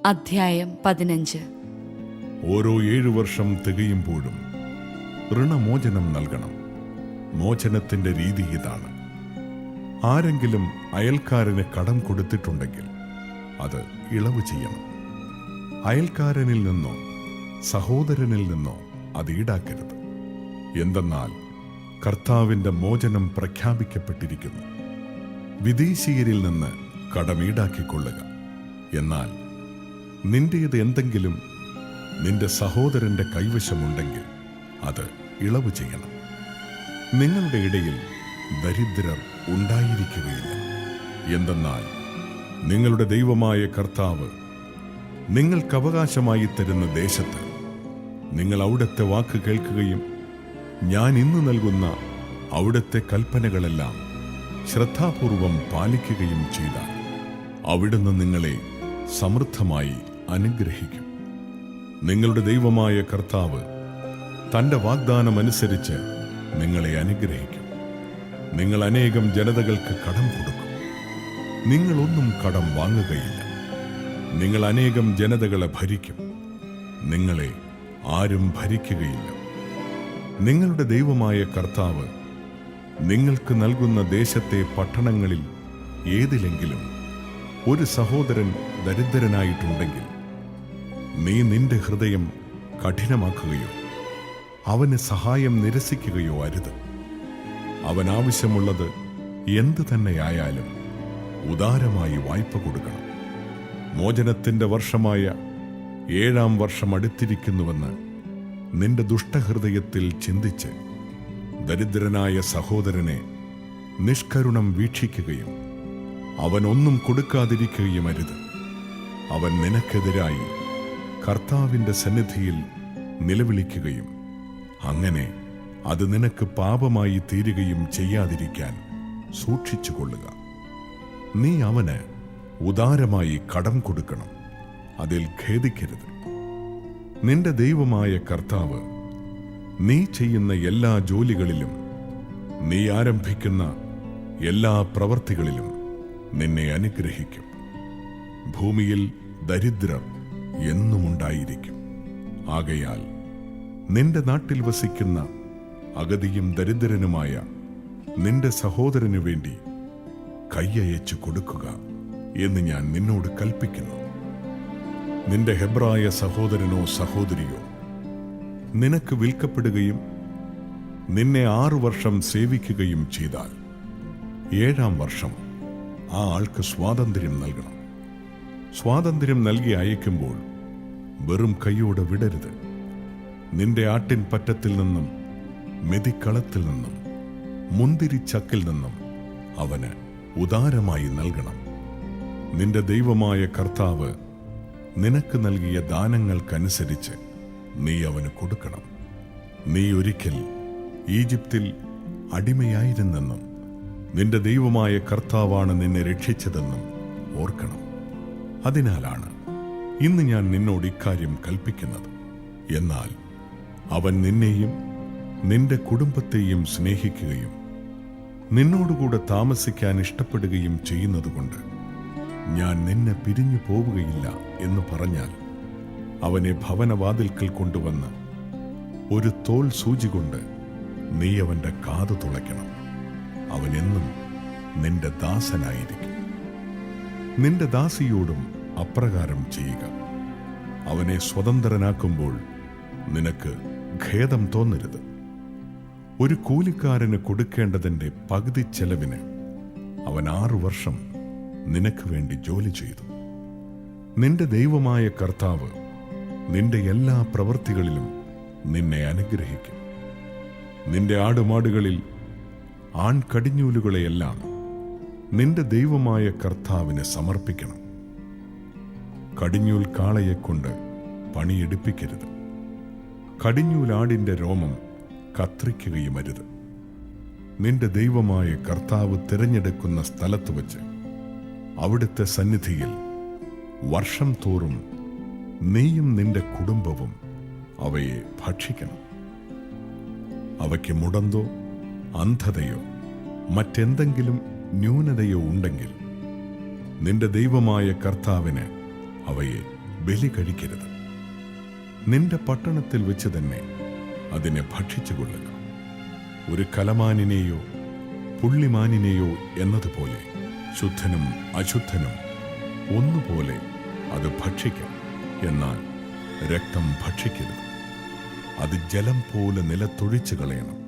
അധ്യായം 15. ഓരോ 7 വർഷം തികയുമ്പോഴും ഋണമോചനം നൽകണം. മോചനത്തിന്റെ രീതി ഇതാണ്: ആരെങ്കിലും അയൽക്കാരന് കടം കൊടുത്തിട്ടുണ്ടെങ്കിൽ അത് ഇളവ് ചെയ്യണം. അയൽക്കാരനിൽ നിന്നോ സഹോദരനിൽ നിന്നോ അത് ഈടാക്കരുത്. എന്തെന്നാൽ കർത്താവിന്റെ മോചനം പ്രഖ്യാപിക്കപ്പെട്ടിരിക്കുന്നു. വിദേശീയരിൽ നിന്ന് കടം ഈടാക്കിക്കൊള്ളുക. എന്നാൽ നിന്റേത് എന്തെങ്കിലും നിന്റെ സഹോദരന്റെ കൈവശമുണ്ടെങ്കിൽ അത് ഇളവ് ചെയ്യണം. നിങ്ങളുടെ ഇടയിൽ ദരിദ്രർ ഉണ്ടായിരിക്കുകയില്ല. എന്തെന്നാൽ നിങ്ങളുടെ ദൈവമായ കർത്താവ് നിങ്ങൾക്ക് അവകാശമായി തരുന്ന ദേശത്ത് നിങ്ങൾ അവിടുത്തെ വാക്ക് കേൾക്കുകയും ഞാൻ ഇന്ന് നൽകുന്ന അവിടുത്തെ കൽപ്പനകളെല്ലാം ശ്രദ്ധാപൂർവം പാലിക്കുകയും ചെയ്താൽ അവിടുന്ന് നിങ്ങളെ സമൃദ്ധമായി അനുഗ്രഹിക്കും. നിങ്ങളുടെ ദൈവമായ കർത്താവ് തന്റെ വാഗ്ദാനമനുസരിച്ച് നിങ്ങളെ അനുഗ്രഹിക്കും. നിങ്ങൾ അനേകം ജനതകൾക്ക് കടം കൊടുക്കും, നിങ്ങളൊന്നും കടം വാങ്ങുകയില്ല. നിങ്ങൾ അനേകം ജനതകളെ ഭരിക്കും, നിങ്ങളെ ആരും ഭരിക്കുകയില്ല. നിങ്ങളുടെ ദൈവമായ കർത്താവ് നിങ്ങൾക്ക് നൽകുന്ന ദേശത്തെ പട്ടണങ്ങളിൽ ഏതിലെങ്കിലും ഒരു സഹോദരൻ ദരിദ്രനായിട്ടുണ്ടെങ്കിൽ നീ നിന്റെ ഹൃദയം കഠിനമാക്കുകയോ അവന് സഹായം നിരസിക്കുകയോ അരുത്. അവൻ ആവശ്യമുള്ളത് എന്തു തന്നെയായാലും ഉദാരമായി വായ്പ കൊടുക്കണം. മോചനത്തിന്റെ വർഷമായ 7-ാം വർഷം അടുത്തിരിക്കുന്നുവെന്ന് നിന്റെ ദുഷ്ടഹൃദയത്തിൽ ചിന്തിച്ച് ദരിദ്രനായ സഹോദരനെ നിഷ്കരുണം വീക്ഷിക്കുകയും അവൻ ഒന്നും കൊടുക്കാതിരിക്കുകയും അരുത്. അവൻ നിനക്കെതിരായി കർത്താവിന്റെ സന്നിധിയിൽ നിലവിളിക്കുകയും അങ്ങനെ അത് നിനക്ക് പാപമായി തീരുകയും ചെയ്യാതിരിക്കാൻ സൂക്ഷിച്ചുകൊള്ളുക. നീ അവന് ഉദാരമായി കടം കൊടുക്കണം, അതിൽ ഖേദിക്കരുത്. നിന്റെ ദൈവമായ കർത്താവ് നീ ചെയ്യുന്ന എല്ലാ ജോലികളിലും നീ ആരംഭിക്കുന്ന എല്ലാ പ്രവൃത്തികളിലും നിന്നെ അനുഗ്രഹിക്കും. ഭൂമിയിൽ ദരിദ്രർ എന്നുമുണ്ടായിരിക്കും. ആകയാൽ നിന്റെ നാട്ടിൽ വസിക്കുന്ന അഗതിയും ദരിദ്രനുമായ നിന്റെ സഹോദരനു വേണ്ടി കൈയയച്ചു കൊടുക്കുക എന്ന് ഞാൻ നിന്നോട് കൽപ്പിക്കുന്നു. നിന്റെ ഹെബ്രായ സഹോദരനോ സഹോദരിയോ നിനക്ക് വിൽക്കപ്പെടുകയും നിന്നെ 6 വർഷം സേവിക്കുകയും ചെയ്താൽ 7-ാം വർഷം ആ ആൾക്ക് സ്വാതന്ത്ര്യം നൽകണം. സ്വാതന്ത്ര്യം നൽകി അയക്കുമ്പോൾ വെറും കൈയോടെ വിടരുത്. നിന്റെ ആട്ടിൻ പറ്റത്തിൽ നിന്നും മെതിക്കളത്തിൽ നിന്നും മുന്തിരിച്ചക്കിൽ നിന്നും അവന് ഉദാരമായി നൽകണം. നിന്റെ ദൈവമായ കർത്താവ് നിനക്ക് നൽകിയ ദാനങ്ങൾക്കനുസരിച്ച് നീ അവന് കൊടുക്കണം. നീ ഒരിക്കൽ ഈജിപ്തിൽ അടിമയായിരുന്നെന്നും നിന്റെ ദൈവമായ കർത്താവാണ് നിന്നെ രക്ഷിച്ചതെന്നും ഓർക്കണം. അതിനാലാണ് ഇന്ന് ഞാൻ നിന്നോട് ഇക്കാര്യം കൽപ്പിക്കുന്നത്. എന്നാൽ അവൻ നിന്നെയും നിന്റെ കുടുംബത്തെയും സ്നേഹിക്കുകയും നിന്നോടുകൂടെ താമസിക്കാൻ ഇഷ്ടപ്പെടുകയും ചെയ്യുന്നതുകൊണ്ട് ഞാൻ നിന്നെ പിരിഞ്ഞു പോവുകയില്ല എന്ന് പറഞ്ഞാൽ അവനെ ഭവനവാതിൽക്കൽ കൊണ്ടുവന്ന് ഒരു തോൽ സൂചി കൊണ്ട് നീ അവന്റെ കാതു തുളയ്ക്കണം. അവനെന്നും നിന്റെ ദാസനായിരിക്കും. നിന്റെ ദാസിയോടും അപ്രകാരം ചെയ്യുക. അവനെ സ്വതന്ത്രനാക്കുമ്പോൾ നിനക്ക് ഖേദം തോന്നരുത്. ഒരു കൂലിക്കാരന് കൊടുക്കേണ്ടതിന്റെ പകുതി ചെലവിന് അവൻ 6 വർഷം നിനക്ക് വേണ്ടി ജോലി ചെയ്തു. നിന്റെ ദൈവമായ കർത്താവ് നിന്റെ എല്ലാ പ്രവൃത്തികളിലും നിന്നെ അനുഗ്രഹിക്കും. നിന്റെ ആടുമാടുകളിൽ ആൺകടിഞ്ഞൂലുകളെയെല്ലാം നിന്റെ ദൈവമായ കർത്താവിന് സമർപ്പിക്കണം. കടിഞ്ഞൂൽ കാളയെക്കൊണ്ട് പണിയെടുപ്പിക്കരുത്. കടിഞ്ഞൂലാടിന്റെ രോമം കത്രിക്കുകയും അരുത്. നിന്റെ ദൈവമായ കർത്താവ് തിരഞ്ഞെടുക്കുന്ന സ്ഥലത്ത് വച്ച് അവിടുത്തെ സന്നിധിയിൽ വർഷം തോറും നീയും നിന്റെ കുടുംബവും അവയെ ഭക്ഷിക്കണം. അവയ്ക്ക് മുടന്തോ അന്ധതയോ മറ്റെന്തെങ്കിലും ന്യൂനതയോ ഉണ്ടെങ്കിൽ നിന്റെ ദൈവമായ കർത്താവിന് അവയെ ബലി കഴിക്കരുത്. നിന്റെ പട്ടണത്തിൽ വെച്ച് തന്നെ അതിനെ ഭക്ഷിച്ചുകൊള്ളുക. ഒരു കലമാനിനെയോ പുള്ളിമാനിനെയോ എന്നതുപോലെ ശുദ്ധനും അശുദ്ധനും ഒന്നുപോലെ അത് ഭക്ഷിക്കാം. എന്നാൽ രക്തം ഭക്ഷിക്കരുത്. അത് ജലം പോലെ നിലത്തൊഴിച്ചു കളയണം.